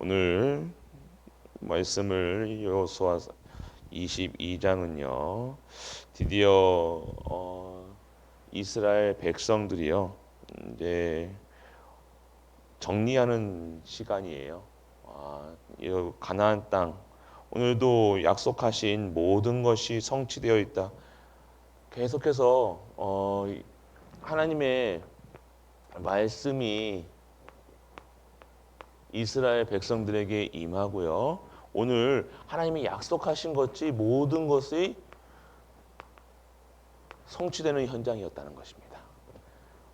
오늘 말씀을 여호수아 22장은요. 드디어 이스라엘 백성들이요. 이제 정리하는 시간이에요. 이 가나안 땅 오늘도 약속하신 모든 것이 성취되어 있다. 계속해서 하나님의 말씀이 이스라엘 백성들에게 임하고요. 오늘 하나님이 약속하신 것이 모든 것이 성취되는 현장이었다는 것입니다.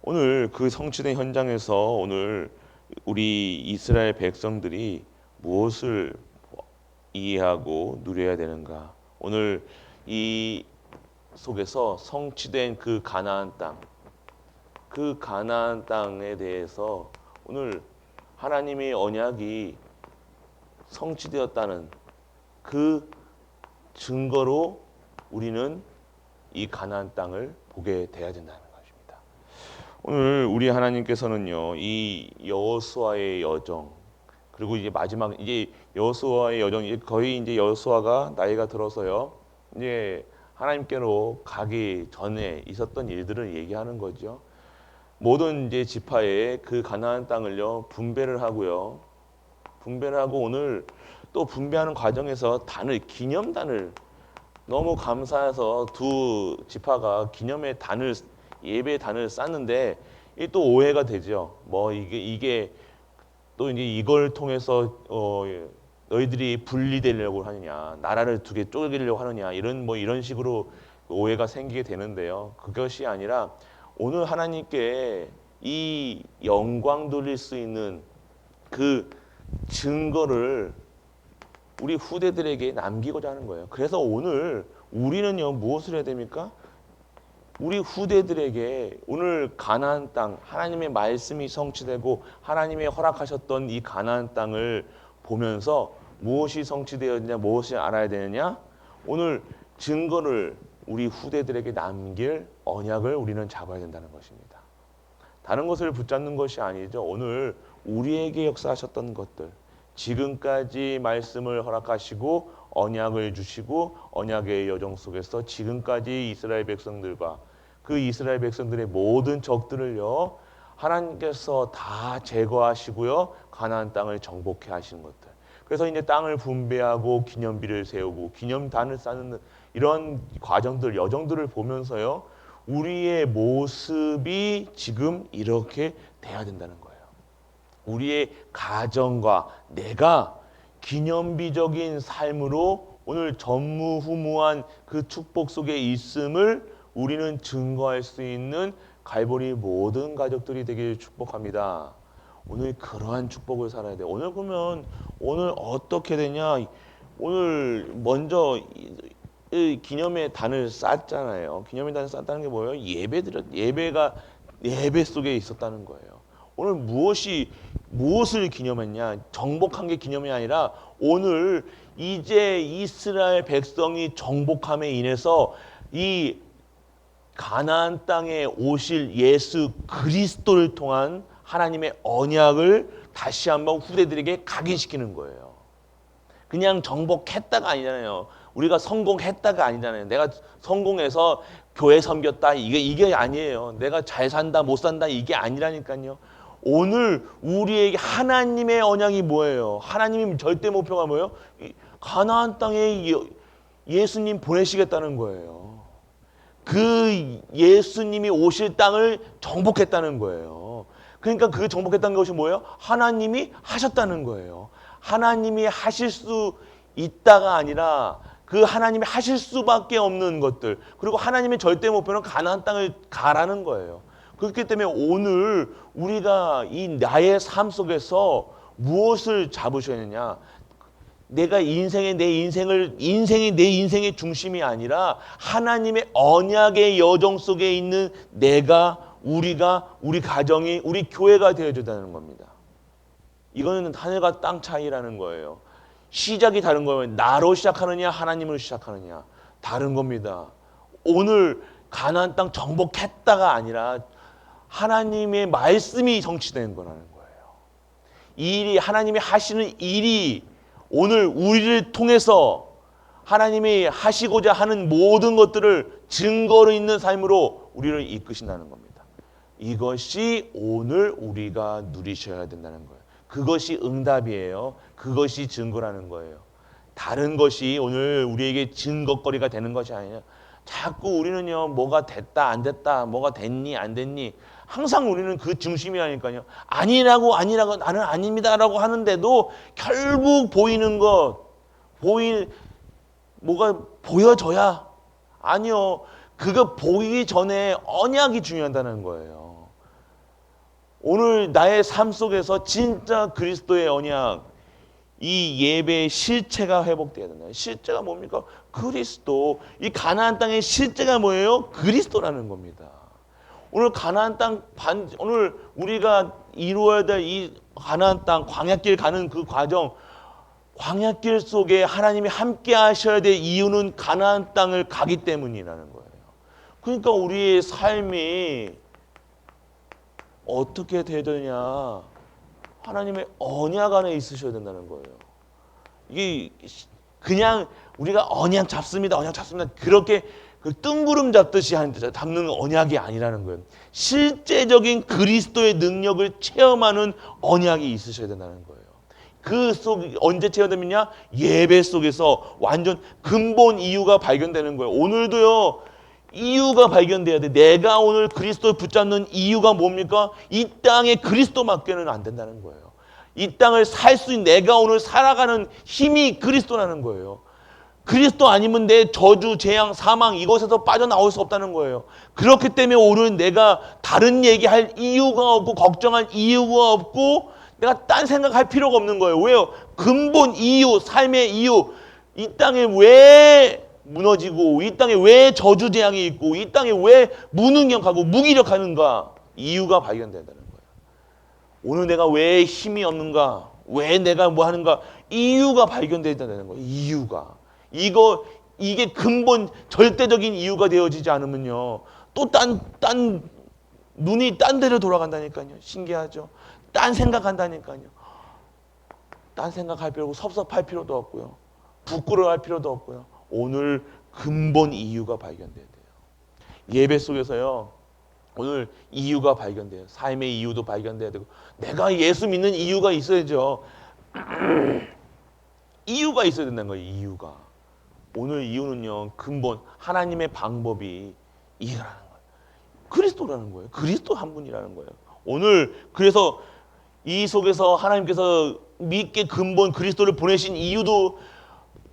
오늘 그 성취된 현장에서 오늘 우리 이스라엘 백성들이 무엇을 이해하고 누려야 되는가? 오늘 이 속에서 성취된 그 가나안 땅, 그 가나안 땅에 대해서 오늘 하나님의 언약이 성취되었다는 그 증거로 우리는 이 가나안 땅을 보게 돼야 된다는 것입니다. 오늘 우리 하나님께서는요, 이 여호수아의 여정, 그리고 이제 마지막 이제 여호수아의 여정, 거의 이제 여호수아가 나이가 들어서요, 이제 하나님께로 가기 전에 있었던 일들을 얘기하는 거죠. 모든 이제 지파에 그 가나안 땅을요 분배를 하고요. 분배를 하고 오늘 또 분배하는 과정에서 기념단을 너무 감사해서 두 지파가 기념의 단을 예배 단을 쌓는데 이게 또 오해가 되죠. 뭐 이게 또 이제 이걸 통해서 너희들이 분리되려고 하느냐, 나라를 두 개 쪼개려고 하느냐 이런 식으로 오해가 생기게 되는데요. 그것이 아니라 오늘 하나님께 이 영광 돌릴 수 있는 그 증거를 우리 후대들에게 남기고자 하는 거예요. 그래서 오늘 우리는요 무엇을 해야 됩니까? 우리 후대들에게 오늘 가나안 땅, 하나님의 말씀이 성취되고 하나님의 허락하셨던 이 가나안 땅을 보면서 무엇이 성취되었느냐, 무엇이 알아야 되느냐? 오늘 증거를 우리 후대들에게 남길 언약을 우리는 잡아야 된다는 것입니다. 다른 것을 붙잡는 것이 아니죠. 오늘 우리에게 역사하셨던 것들, 지금까지 말씀을 허락하시고 언약을 주시고 언약의 여정 속에서 지금까지 이스라엘 백성들과 그 이스라엘 백성들의 모든 적들을요 하나님께서 다 제거하시고요 가나안 땅을 정복해 하시는 것들. 그래서 이제 땅을 분배하고 기념비를 세우고 기념단을 쌓는 이런 과정들, 여정들을 보면서요 우리의 모습이 지금 이렇게 돼야 된다는 거예요. 우리의 가정과 내가 기념비적인 삶으로 오늘 전무후무한 그 축복 속에 있음을 우리는 증거할 수 있는 갈보리 모든 가족들이 되길 축복합니다. 오늘 그러한 축복을 살아야 돼요. 오늘 보면 오늘 어떻게 되냐? 오늘 먼저 기념의 단을 쌓잖아요. 기념의 단을 쌓았다는 게 뭐예요? 예배 속에 있었다는 거예요. 오늘 무엇을 기념했냐? 정복한 게 기념이 아니라 오늘 이제 이스라엘 백성이 정복함에 인해서 이 가나안 땅에 오실 예수 그리스도를 통한 하나님의 언약을 다시 한번 후대들에게 각인시키는 거예요. 그냥 정복했다가 아니잖아요. 우리가 성공했다가 아니잖아요. 내가 성공해서 교회 섬겼다 이게 아니에요. 내가 잘 산다 못 산다 이게 아니라니까요. 오늘 우리에게 하나님의 언약이 뭐예요? 하나님의 절대 목표가 뭐예요? 가나안 땅에 예수님 보내시겠다는 거예요. 그 예수님이 오실 땅을 정복했다는 거예요. 그러니까 그 정복했다는 것이 뭐예요? 하나님이 하셨다는 거예요. 하나님이 하실 수 있다가 아니라 그 하나님이 하실 수밖에 없는 것들, 그리고 하나님의 절대 목표는 가나안 땅을 가라는 거예요. 그렇기 때문에 오늘 우리가 이 나의 삶 속에서 무엇을 잡으셨느냐? 내 인생의 중심이 아니라 하나님의 언약의 여정 속에 있는 내가, 우리가, 우리 가정이, 우리 교회가 되어준다는 겁니다. 이거는 하늘과 땅 차이라는 거예요. 시작이 다른 거예요. 나로 시작하느냐, 하나님으로 시작하느냐, 다른 겁니다. 오늘 가나안 땅 정복했다가 아니라 하나님의 말씀이 성취된 거라는 거예요. 이 일이 하나님이 하시는 일이 오늘 우리를 통해서 하나님이 하시고자 하는 모든 것들을 증거로 있는 삶으로 우리를 이끄신다는 겁니다. 이것이 오늘 우리가 누리셔야 된다는 거예요. 그것이 응답이에요. 그것이 증거라는 거예요. 다른 것이 오늘 우리에게 증거거리가 되는 것이 아니냐. 자꾸 우리는요, 뭐가 됐다 안 됐다, 뭐가 됐니 안 됐니, 항상 우리는 그 중심이라니까요. 아니라고 나는 아닙니다라고 하는데도 결국 보이는 것, 뭐가 보여져야, 아니요, 그거 보이기 전에 언약이 중요하다는 거예요. 오늘 나의 삶 속에서 진짜 그리스도의 언약, 이 예배의 실체가 회복돼야 된다. 실체가 뭡니까? 그리스도. 이 가나안 땅의 실체가 뭐예요? 그리스도라는 겁니다. 오늘 가나안 땅 오늘 우리가 이루어야 될 이 가나안 땅 광야길 가는 그 과정, 광야길 속에 하나님이 함께 하셔야 될 이유는 가나안 땅을 가기 때문이라는 거예요. 그러니까 우리의 삶이 어떻게 돼야 되냐? 하나님의 언약 안에 있으셔야 된다는 거예요. 이게 그냥 우리가 언약 잡습니다. 그렇게 그 뜬구름 잡듯이 잡는 언약이 아니라는 거예요. 실제적인 그리스도의 능력을 체험하는 언약이 있으셔야 된다는 거예요. 그 속 언제 체험되느냐? 예배 속에서 완전 근본 이유가 발견되는 거예요. 오늘도요, 이유가 발견돼야 돼. 내가 오늘 그리스도를 붙잡는 이유가 뭡니까? 이 땅에 그리스도밖에는 안 된다는 거예요. 이 땅을 살 수 있는, 내가 오늘 살아가는 힘이 그리스도라는 거예요. 그리스도 아니면 내 저주, 재앙, 사망 이것에서 빠져나올 수 없다는 거예요. 그렇기 때문에 오늘 내가 다른 얘기할 이유가 없고 걱정할 이유가 없고 내가 딴 생각할 필요가 없는 거예요. 왜요? 근본 이유, 삶의 이유, 이 땅에 왜 무너지고, 이 땅에 왜 저주 재앙이 있고, 이 땅에 왜 무능력하고 무기력하는가, 이유가 발견된다는 거예요. 오늘 내가 왜 힘이 없는가, 왜 내가 뭐 하는가, 이유가 발견된다는 거예요. 이유가. 이게 근본 절대적인 이유가 되어지지 않으면요, 또 눈이 딴 데로 돌아간다니까요. 신기하죠? 딴 생각한다니까요. 딴 생각할 필요 없고 섭섭할 필요도 없고요. 부끄러워할 필요도 없고요. 오늘 근본 이유가 발견돼야 돼요. 예배 속에서요, 오늘 이유가 발견돼요. 삶의 이유도 발견돼야 되고, 내가 예수 믿는 이유가 있어야죠. 이유가 있어야 된다는 거예요. 이유가. 오늘 이유는요, 근본 하나님의 방법이 이거라는 거예요. 그리스도라는 거예요. 그리스도 한 분이라는 거예요. 오늘 그래서 이 속에서 하나님께서 믿게 근본 그리스도를 보내신 이유도,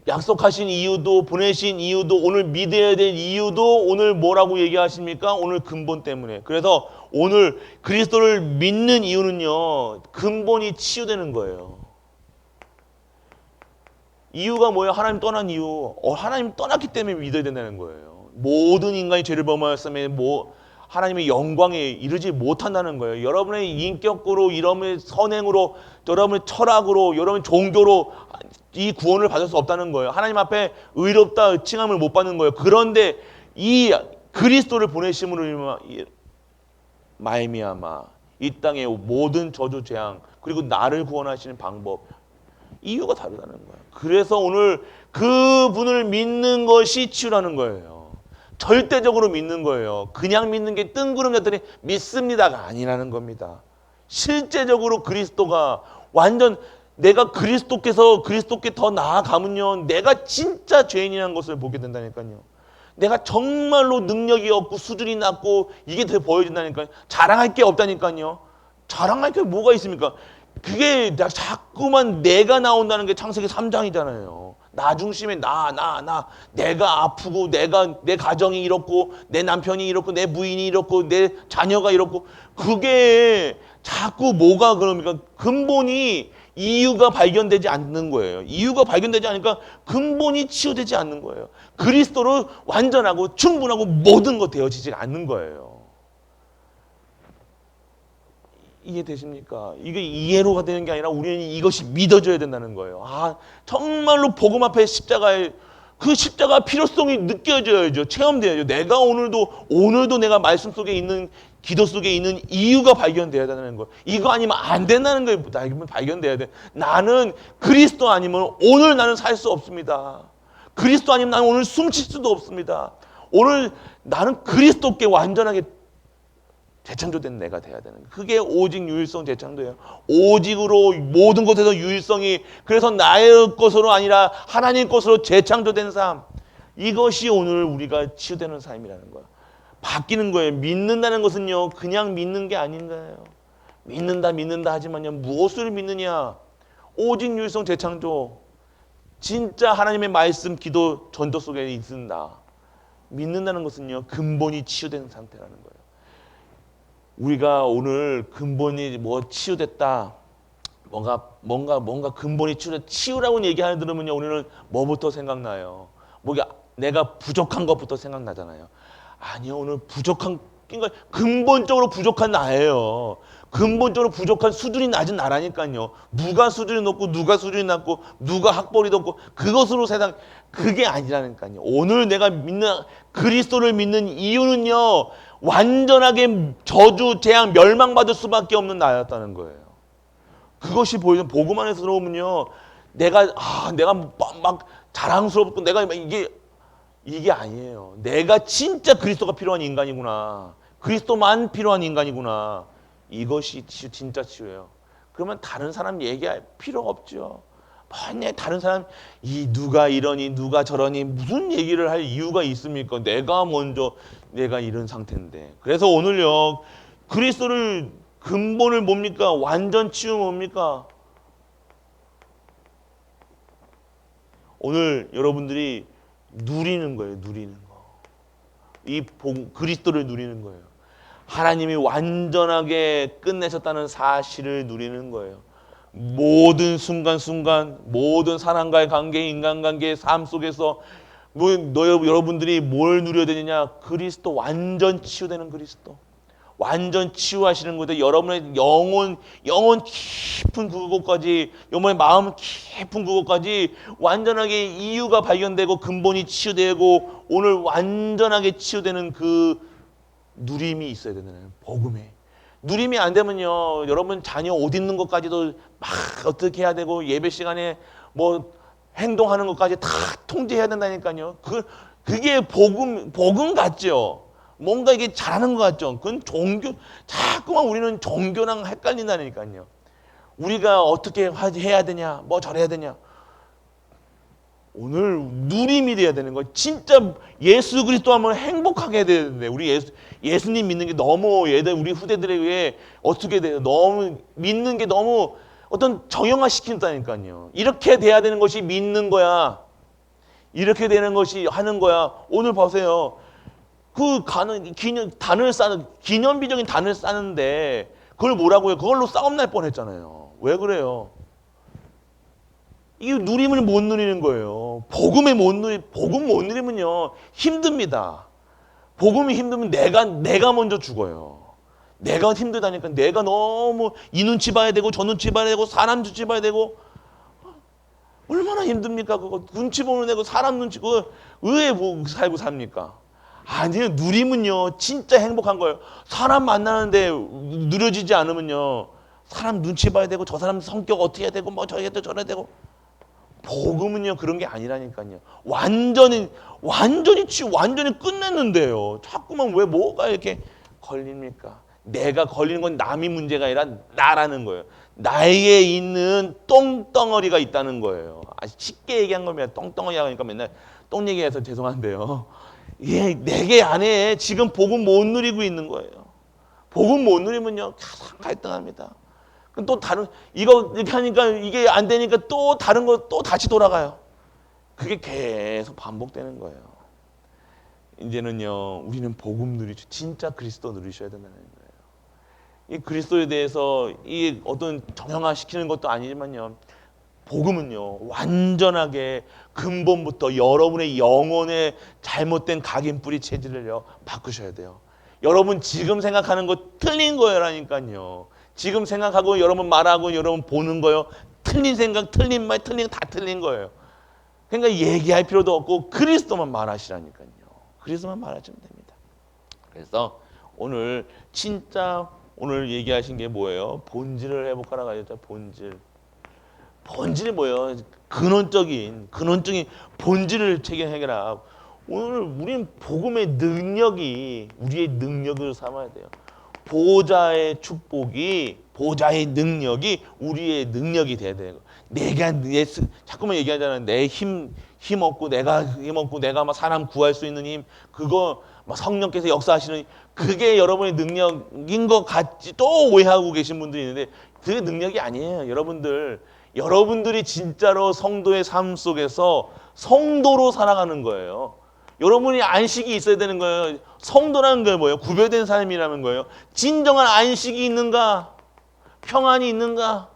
약속하신 이유도, 보내신 이유도, 오늘 믿어야 될 이유도 오늘 뭐라고 얘기하십니까? 오늘 근본 때문에. 그래서 오늘 그리스도를 믿는 이유는요, 근본이 치유되는 거예요. 이유가 뭐예요? 하나님 떠난 이유. 하나님 떠났기 때문에 믿어야 된다는 거예요. 모든 인간이 죄를 범하였으면 하나님의 영광에 이르지 못한다는 거예요. 여러분의 인격으로, 여러분의 선행으로, 여러분의 철학으로, 여러분의 종교로 이 구원을 받을 수 없다는 거예요. 하나님 앞에 의롭다 칭함을 못 받는 거예요. 그런데 이 그리스도를 보내심으로 말미암아 이 땅의 모든 저주 재앙, 그리고 나를 구원하시는 방법, 이유가 다르다는 거예요. 그래서 오늘 그분을 믿는 것이 치유라는 거예요. 절대적으로 믿는 거예요. 그냥 믿는 게 뜬구름 같더니 믿습니다가 아니라는 겁니다. 실제적으로 그리스도가 완전, 내가 그리스도께 더 나아가면요, 내가 진짜 죄인이라는 것을 보게 된다니까요. 내가 정말로 능력이 없고 수준이 낮고 이게 더 보여진다니까요. 자랑할 게 없다니까요. 자랑할 게 뭐가 있습니까? 그게 자꾸만 내가 나온다는 게 창세기 3장이잖아요. 나 중심에 내가 아프고, 내 가정이 이렇고, 내 남편이 이렇고, 내 부인이 이렇고, 내 자녀가 이렇고, 그게 자꾸 뭐가 그럽니까? 근본이, 이유가 발견되지 않는 거예요. 이유가 발견되지 않으니까 근본이 치유되지 않는 거예요. 그리스도로 완전하고 충분하고 모든 것 되어지지 않는 거예요. 이해되십니까? 이게 이해로가 되는 게 아니라 우리는 이것이 믿어져야 된다는 거예요. 정말로 복음 앞에 그 십자가 필요성이 느껴져야죠. 체험돼야죠. 내가 오늘도 내가 말씀 속에 있는 기도 속에 있는 이유가 발견돼야 된다는 거예요. 이거 아니면 안 된다는 거예요. 발견돼야 돼. 나는 그리스도 아니면 오늘 나는 살 수 없습니다. 그리스도 아니면 나는 오늘 숨쉴 수도 없습니다. 오늘 나는 그리스도께 완전하게 재창조된 내가 돼야 되는 거예요. 그게 오직 유일성 재창조예요. 오직으로 모든 것에서 유일성이, 그래서 나의 것으로 아니라 하나님 것으로 재창조된 삶, 이것이 오늘 우리가 치유되는 삶이라는 거예요. 바뀌는 거예요. 믿는다는 것은요, 그냥 믿는 게 아닌 거예요. 믿는다 하지만요, 무엇을 믿느냐? 오직 유일성 재창조, 진짜 하나님의 말씀, 기도, 전도 속에 있습니다. 믿는다는 것은요, 근본이 치유된 상태라는 거예요. 우리가 오늘 근본이 치유됐다, 뭔가 근본이 치유됐다, 치유라고 얘기하는 들으면요, 우리는 뭐부터 생각나요? 내가 부족한 것부터 생각나잖아요. 아니요, 오늘 부족한, 그러니까 근본적으로 부족한 나예요. 근본적으로 부족한 수준이 낮은 나라니까요. 누가 수준이 높고 누가 수준이 낮고 누가 학벌이 높고 그것으로 세상, 그게 아니라니까요. 오늘 내가 믿는 그리스도를 믿는 이유는요, 완전하게 저주, 재앙, 멸망받을 수밖에 없는 나였다는 거예요. 그것이 보이는 복음 안에서 들어오면요, 내가 막 자랑스럽고 내가 이게 아니에요. 내가 진짜 그리스도가 필요한 인간이구나. 그리스도만 필요한 인간이구나. 이것이 진짜 치유예요. 그러면 다른 사람 얘기할 필요가 없죠. 만약 다른 사람 누가 이러니 누가 저러니 무슨 얘기를 할 이유가 있습니까? 내가 이런 상태인데. 그래서 오늘요, 그리스도를 근본을 뭡니까? 완전 치유 뭡니까? 오늘 여러분들이 누리는 거예요. 누리는 거. 그리스도를 누리는 거예요. 하나님이 완전하게 끝내셨다는 사실을 누리는 거예요. 모든 순간순간, 모든 사람과의 관계, 인간관계의 삶 속에서 여러분들이 뭘 누려야 되느냐? 그리스도, 완전 치유되는 그리스도. 완전 치유하시는 것도 여러분의 영혼 깊은 그곳까지, 여러분의 마음 깊은 그곳까지 완전하게 이유가 발견되고 근본이 치유되고 오늘 완전하게 치유되는 그 누림이 있어야 되는 복음에. 누림이 안 되면요, 여러분 자녀 옷 입는 것까지도 막 어떻게 해야 되고 예배 시간에 행동하는 것까지 다 통제해야 된다니까요. 그게 복음 같죠. 뭔가 이게 잘하는 것 같죠. 그건 종교, 자꾸만 우리는 종교랑 헷갈린다니까요. 우리가 어떻게 해야 되냐, 저래야 되냐. 오늘 누림이 돼야 되는 거예요. 진짜 예수 그리스도 하면 행복하게 해야 되는데, 우리 예수님 믿는 게 너무 우리 후대들에게 어떻게 돼요? 너무 믿는 게 너무 어떤 정형화 시킨다니까요. 이렇게 돼야 되는 것이 믿는 거야. 이렇게 되는 것이 하는 거야. 오늘 보세요. 기념비적인 단을 싸는데 그걸 뭐라고 해요? 그걸로 싸움 날 뻔했잖아요. 왜 그래요? 이게 누림을 못 누리는 거예요. 복음 못 누리면요, 힘듭니다. 복음이 힘들면 내가 먼저 죽어요. 내가 힘들다니까. 내가 너무 이 눈치 봐야 되고 저 눈치 봐야 되고 사람 눈치 봐야 되고, 얼마나 힘듭니까? 그거 눈치 보는 애고 사람 눈치, 그거 왜 살고 삽니까? 아니요, 누림은요 진짜 행복한 거예요. 사람 만나는데 누려지지 않으면요, 사람 눈치 봐야 되고 저 사람 성격 어떻게 해야 되고 저래야 되고 저래야 되고. 복음은요 그런 게 아니라니까요. 완전히 끝냈는데요, 자꾸만 왜 뭐가 이렇게 걸립니까? 내가 걸리는 건 남이 문제가 아니라 나라는 거예요. 나에게 있는 똥덩어리가 있다는 거예요. 쉽게 얘기한 겁니다. 똥덩어리가 하니까 맨날 똥 얘기해서 죄송한데요, 내게 안에 지금 복음 못 누리고 있는 거예요. 복음 못 누리면요 가장 갈등합니다. 그럼 또 이거 이렇게 하니까 이게 안 되니까 또 다른 거 또 다시 돌아가요. 그게 계속 반복되는 거예요. 이제는요, 우리는 복음 진짜 그리스도 누리셔야 된다는 거예요. 이 그리스도에 대해서 이 어떤 정형화 시키는 것도 아니지만요, 복음은요 완전하게 근본부터 여러분의 영혼의 잘못된 각인뿌리 체질을요 바꾸셔야 돼요. 여러분 지금 생각하는 거 틀린 거라니까요. 지금 생각하고 여러분 말하고 여러분 보는 거요, 틀린 생각, 틀린 말, 다 틀린 거예요. 그러니까 얘기할 필요도 없고 그리스도만 말하시라니까요. 그리스도만 말하시면 됩니다. 그래서 오늘 진짜 오늘 얘기하신 게 뭐예요? 본질을 회복하라고 하셨죠. 본질이 뭐예요? 근원적인 본질을 해결하고 오늘 우리는 복음의 능력이 우리의 능력을 삼아야 돼요. 보좌의 축복이 보좌의 능력이 우리의 능력이 돼야 돼요. 자꾸만 얘기하잖아요. 내 힘 없고 내가 막 사람 구할 수 있는 힘 그거 막 성령께서 역사하시는 그게 여러분의 능력인 것 같지 또 오해하고 계신 분들이 있는데 그 능력이 아니에요. 여러분들이 진짜로 성도의 삶 속에서 성도로 살아가는 거예요. 여러분이 안식이 있어야 되는 거예요. 성도라는 게 뭐예요? 구별된 삶이라는 거예요. 진정한 안식이 있는가? 평안이 있는가?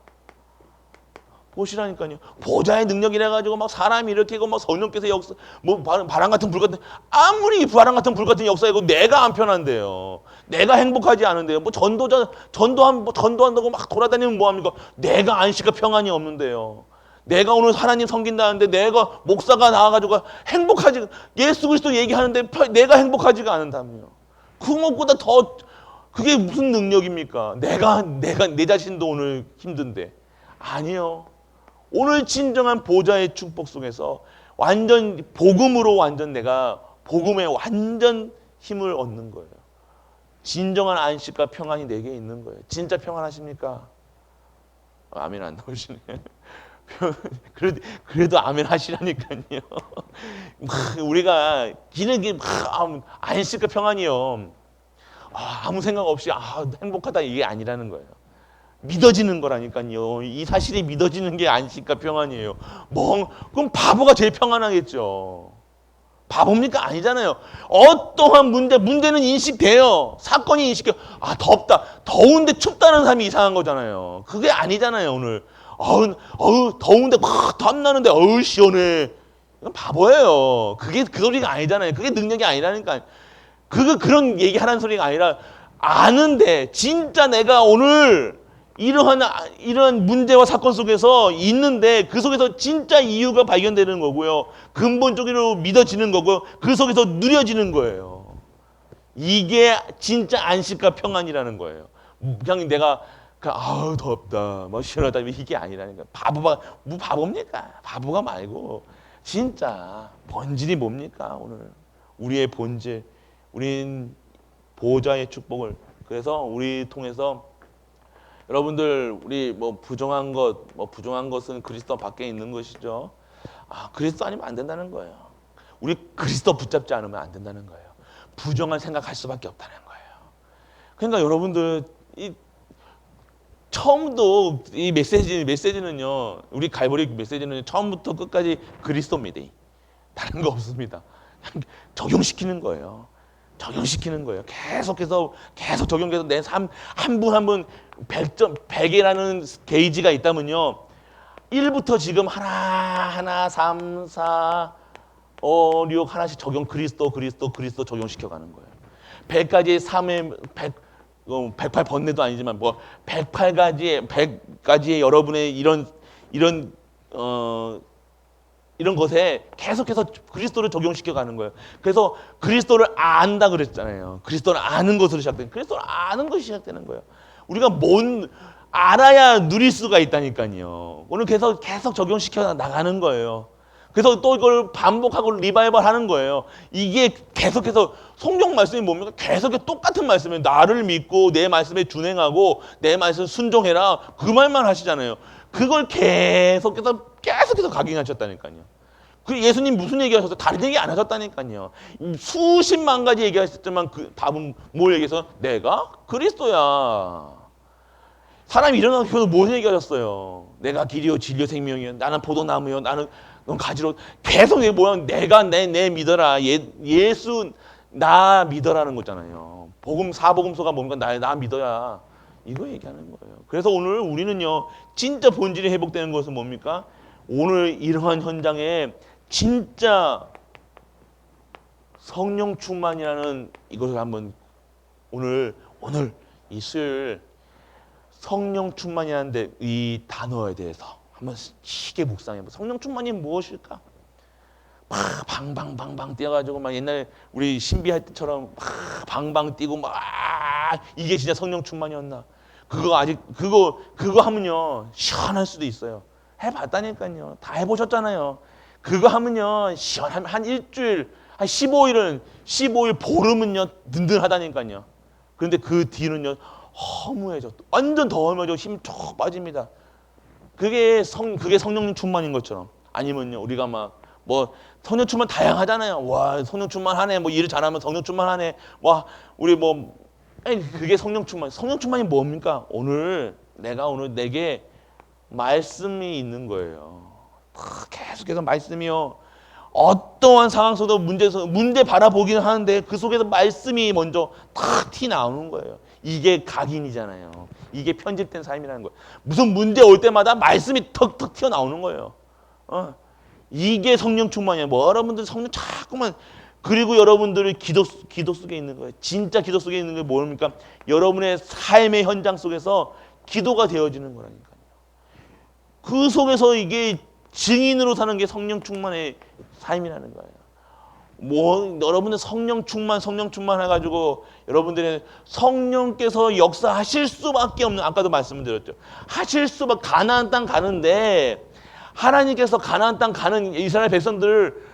보시라니까요. 보좌의 능력이라 가지고 막 사람이 일으키고 막 성령께서 역사 뭐 바람 같은 불 같은 아무리 바람 같은 불 같은 역사이고 내가 안 편한데요. 내가 행복하지 않은데요. 뭐 전도한다고 막 돌아다니면 뭐 합니까? 내가 안식과 평안이 없는데요. 내가 오늘 하나님 섬긴다는데 내가 목사가 나와가지고 행복하지 예수 그리스도 얘기하는데 내가 행복하지가 않은다며. 그것보다 더 그게 무슨 능력입니까? 내가 내 자신도 오늘 힘든데 아니요. 오늘 진정한 보좌의 축복 속에서 완전 복음으로 완전 내가 복음에 완전 힘을 얻는 거예요. 진정한 안식과 평안이 내게 있는 거예요. 진짜 평안하십니까? 아멘 안 나오시네. 그래도 아멘 하시라니까요. 우리가 기는 안식과 평안이요. 아무 생각 없이 행복하다 이게 아니라는 거예요. 믿어지는 거라니까요. 이 사실이 믿어지는 게 안식과 평안이에요. 그럼 바보가 제일 평안하겠죠. 바보입니까? 아니잖아요. 어떠한 문제는 인식돼요. 사건이 인식돼요. 덥다. 더운데 춥다는 사람이 이상한 거잖아요. 그게 아니잖아요, 오늘. 더운데 막 땀나는데 시원해. 이건 바보예요. 그게 그 소리가 아니잖아요. 그게 능력이 아니라니까. 그런 얘기하라는 소리가 아니라 아는데 진짜 내가 오늘 이러한 문제와 사건 속에서 있는데 그 속에서 진짜 이유가 발견되는 거고요. 근본적으로 믿어지는 거고 그 속에서 누려지는 거예요. 이게 진짜 안식과 평안이라는 거예요. 그냥 내가 덥다, 시원하다 이게 아니라니까. 바보입니까? 바보가 말고 진짜 본질이 뭡니까? 오늘 우리의 본질, 우린 보좌의 축복을 그래서 우리 통해서 여러분들 우리 부정한 것은 그리스도 밖에 있는 것이죠. 그리스도 아니면 안 된다는 거예요. 우리 그리스도 붙잡지 않으면 안 된다는 거예요. 부정한 생각할 수밖에 없다는 거예요. 그러니까 여러분들 처음부터 이 메시지는요. 우리 갈보리 메시지는 처음부터 끝까지 그리스도입니다. 다른 거 없습니다. 적용시키는 거예요. 계속해서 계속 적용해서 내 삶 한 분 한 분 100이라는 게이지가 있다면요. 1부터 지금 하나 3, 4, 5, 6 하나씩 그리스도 적용시켜 가는 거예요. 100가지의 삶의 108 번뇌도 아니지만 108가지의 여러분의 이런 것에 계속해서 그리스도를 적용시켜 가는 거예요. 그래서 그리스도를 안다 그랬잖아요. 그리스도를 아는 것으로 시작되는 그리스도를 아는 것이 시작되는 거예요. 우리가 알아야 누릴 수가 있다니까요. 오늘 계속 적용시켜 나가는 거예요. 그래서 또 이걸 반복하고 리바이벌 하는 거예요. 이게 계속해서 성경 말씀이 뭡니까? 계속해서 똑같은 말씀이에요. 나를 믿고 내 말씀에 준행하고 내 말씀 순종해라. 그 말만 하시잖아요. 그걸 계속해서 각인하셨다니까요. 예수님 무슨 얘기하셨어요? 다른 얘기 안 하셨다니까요. 수십만 가지 얘기하셨지만 답은 뭘 얘기해서? 내가 그리스도야. 사람이 일어나서 무슨 얘기하셨어요? 내가 길이요 진리요 생명이요. 나는 포도나무요. 넌 가지로. 계속 내가 내 믿어라. 예수 나 믿어라는 거잖아요. 사복음서가 뭡니까? 나 믿어야. 이거 얘기하는 거예요. 그래서 오늘 우리는요. 진짜 본질이 회복되는 것은 뭡니까? 오늘 이러한 현장에 진짜 성령 충만이라는 이것을 한번 오늘 이 수요일 성령 충만이라는데 이 단어에 대해서 한번 쉽게 묵상해봐. 성령 충만이 무엇일까? 막 방방 뛰어가지고 막 옛날 우리 신비할 때처럼 막 방방 뛰고 막 이게 진짜 성령 충만이었나? 그거 하면요 시원할 수도 있어요. 해봤다니까요. 다 해보셨잖아요. 그거 하면요 한 일주일, 한 15일 보름은요 든든하다니까요. 그런데 그 뒤는요 허무해져, 완전 더 허무해져, 힘 쭉 빠집니다. 그게 성령 충만인 것처럼. 아니면요 우리가 막 뭐 성령 충만 다양하잖아요. 와 성령 충만하네, 뭐 일을 잘하면 성령 충만하네, 와 우리 뭐 아니, 그게 성령 충만. 성령 충만이 뭡니까? 내게 말씀이 있는 거예요. 계속해서 말씀이요. 어떠한 상황 속에서 문제 바라보기는 하는데 그 속에서 말씀이 먼저 탁 티 나오는 거예요. 이게 각인이잖아요. 이게 편집된 삶이라는 거예요. 무슨 문제 올 때마다 말씀이 턱턱 튀어나오는 거예요. 이게 성령 충만이에요. 뭐 여러분들 성령 자꾸만, 그리고 여러분들의 기도 속에 있는 거예요. 진짜 기도 속에 있는 게 뭡니까? 여러분의 삶의 현장 속에서 기도가 되어지는 거라니까요. 그 속에서 이게 증인으로 사는 게 성령 충만의 삶이라는 거예요. 뭐 여러분들 성령 충만 해가지고 여러분들의 성령께서 역사하실 수밖에 없는, 아까도 말씀드렸죠. 하실 수밖에, 가나안 땅 가는데 하나님께서 가나안 땅 가는 이스라엘 백성들을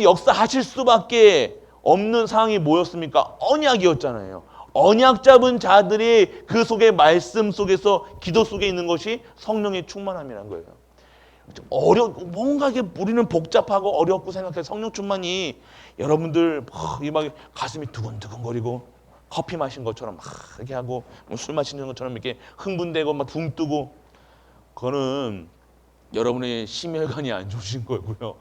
역사하실 수밖에 없는 상황이 뭐였습니까? 언약이었잖아요. 언약 잡은 자들이 그 속에 말씀 속에서 기도 속에 있는 것이 성령의 충만함이라는 거예요. 뭔가 이게 우리는 복잡하고 어렵고 생각해. 성령 충만이 여러분들 막 가슴이 두근두근거리고 커피 마신 것처럼 막 이렇게 하고 술 마시는 것처럼 이렇게 흥분되고 막 붕 뜨고, 그거는 여러분의 심혈관이 안 좋으신 거고요.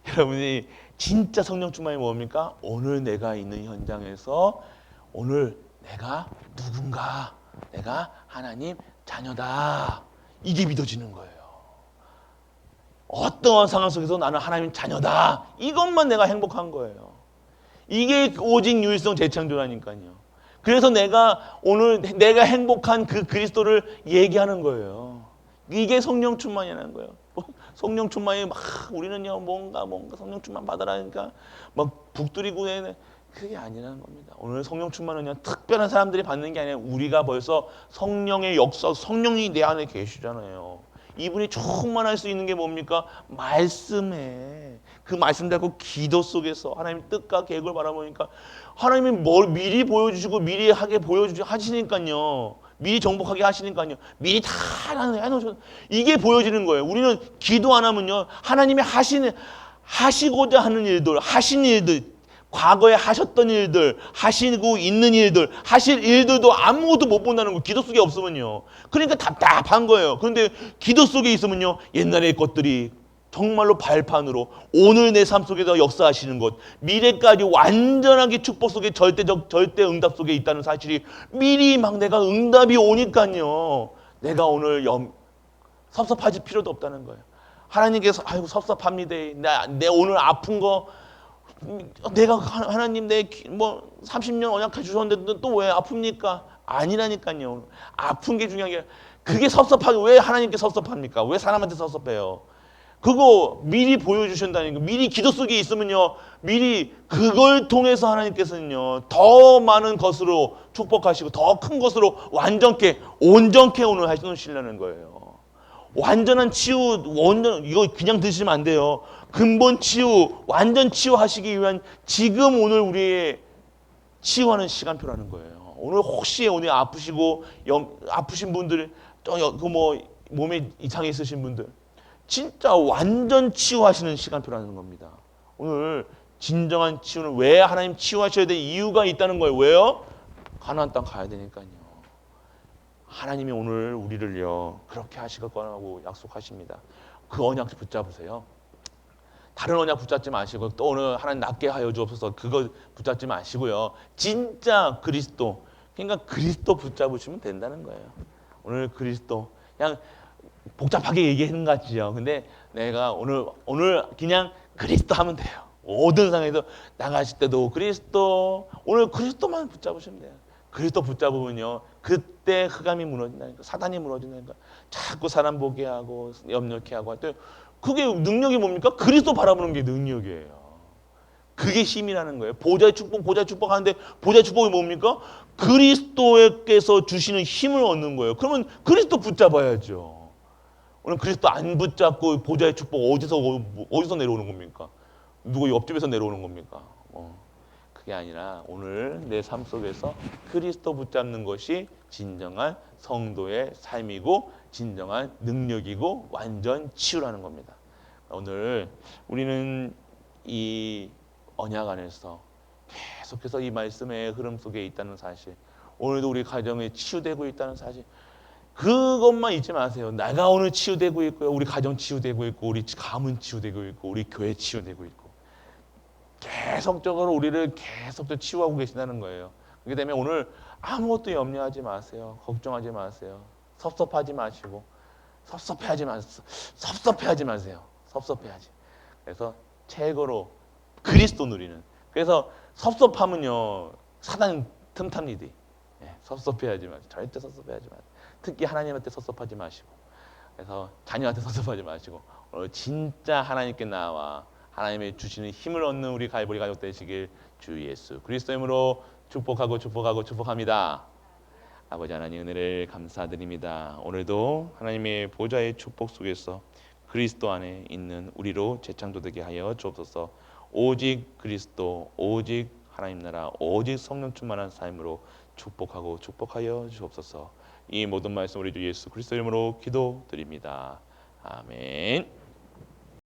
여러분이 진짜 성령 충만이 뭡니까? 오늘 내가 있는 현장에서 오늘 내가 누군가, 내가 하나님 자녀다, 이게 믿어지는 거예요. 어떠한 상황 속에서 나는 하나님 자녀다, 이것만 내가 행복한 거예요. 이게 오직 유일성 재창조라니까요. 그래서 오늘 내가 행복한 그 그리스도를 얘기하는 거예요. 이게 성령 충만이라는 거예요. 성령 충만이 막 우리는요 뭔가 성령 충만 받으라니까 막 북두리고, 그게 아니라는 겁니다. 오늘 성령 충만은요 특별한 사람들이 받는 게 아니라 우리가 벌써 성령의 역사, 성령이 내 안에 계시잖아요. 이분이 충만할 수 있는 게 뭡니까? 말씀에, 그 말씀 잡고 기도 속에서 하나님 뜻과 계획을 바라보니까 하나님이 뭘 미리 보여주시고 미리 하시니까요. 미리 정복하게 하시니까요. 미리 다 해놓으셔. 이게 보여지는 거예요. 우리는 기도 안 하면요, 하나님이 하시고자 하는 일들, 하신 일들, 과거에 하셨던 일들, 하시고 있는 일들, 하실 일들도 아무것도 못 본다는 거, 기도 속에 없으면요. 그러니까 답답한 거예요. 그런데 기도 속에 있으면요, 옛날의 것들이 정말로 발판으로 오늘 내 삶 속에서 역사하시는 것, 미래까지 완전하게 축복 속에 절대 응답 속에 있다는 사실이 미리 막 내가 응답이 오니까요, 내가 오늘 섭섭하실 필요도 없다는 거예요. 하나님께서 아이고 섭섭합니다. 내 오늘 아픈 거, 내가 하나님 내 30년 언약해 주셨는데 또 왜 아픕니까? 아니라니까요. 아픈 게 중요한 게, 그게 섭섭하게, 왜 하나님께 섭섭합니까? 왜 사람한테 섭섭해요? 그거 미리 보여주신다니까. 미리 기도 속에 있으면요, 미리 그걸 통해서 하나님께서는요 더 많은 것으로 축복하시고 더 큰 것으로 온전케 오늘 하시려는 거예요. 완전한 치유, 이거 그냥 드시면 안 돼요. 근본 치유, 완전 치유하시기 위한 지금 오늘 우리의 치유하는 시간표라는 거예요. 오늘 혹시 오늘 아프신 분들, 몸에 이상이 있으신 분들, 진짜 완전 치유하시는 시간표라는 겁니다. 오늘 진정한 치유는, 왜 하나님 치유하셔야 될 이유가 있다는 거예요. 왜요? 가나안 땅 가야 되니까요. 하나님이 오늘 우리를요 그렇게 하실 거라고 약속하십니다. 그 언약 붙잡으세요. 다른 언약 붙잡지 마시고, 또 오늘 하나님 낫게 하여 주옵소서, 그거 붙잡지 마시고요. 진짜 그리스도, 그러니까 그리스도 붙잡으시면 된다는 거예요. 오늘 그리스도, 그냥 복잡하게 얘기하는 것 같지요. 근데 내가 오늘 그냥 그리스도 하면 돼요. 모든 상황에서 나가실 때도 그리스도, 오늘 그리스도만 붙잡으시면 돼요. 그리스도 붙잡으면요 그때 흑암이 무너진다니까, 사단이 무너진다니까. 자꾸 사람 보게 하고 염려케 하고 할 때, 그게 능력이 뭡니까? 그리스도 바라보는 게 능력이에요. 그게 힘이라는 거예요. 보좌의 축복 하는데 보좌의 축복이 뭡니까? 그리스도께서 주시는 힘을 얻는 거예요. 그러면 그리스도 붙잡아야죠. 오늘 그리스도 안 붙잡고 보좌의 축복 어디서 내려오는 겁니까? 누구 옆집에서 내려오는 겁니까? 그게 아니라 오늘 내 삶 속에서 그리스도 붙잡는 것이 진정한 성도의 삶이고 진정한 능력이고 완전 치유라는 겁니다. 오늘 우리는 이 언약 안에서 계속해서 이 말씀의 흐름 속에 있다는 사실, 오늘도 우리 가정에 치유되고 있다는 사실, 그것만 잊지 마세요. 내가 오늘 치유되고 있고요, 우리 가정 치유되고 있고, 우리 가문 치유되고 있고, 우리 교회 치유되고 있고, 계속적으로 우리를 계속적으로 치유하고 계신다는 거예요. 그렇게 되면 오늘 아무것도 염려하지 마세요. 걱정하지 마세요. 섭섭해하지 마세요. 섭섭해하지. 그래서 최고로 그리스도 누리는. 그래서 섭섭하면요 사단 틈탑니다. 섭섭해하지 마세요. 절대 섭섭해하지 마세요. 특히 하나님한테 섭섭하지 마시고, 그래서 자녀한테 섭섭하지 마시고, 오늘 진짜 하나님께 나와 하나님의 주시는 힘을 얻는 우리 갈보리 가족 되시길 주 예수 그리스도 이름으로 축복합니다. 아버지 하나님 은혜를 감사드립니다. 오늘도 하나님의 보좌의 축복 속에서 그리스도 안에 있는 우리로 재창조되게 하여 주옵소서. 오직 그리스도, 오직 하나님 나라, 오직 성령 충만한 삶으로 축복하여 주옵소서. 이 모든 말씀 우리 주 예수 그리스도 이름으로 기도드립니다. 아멘.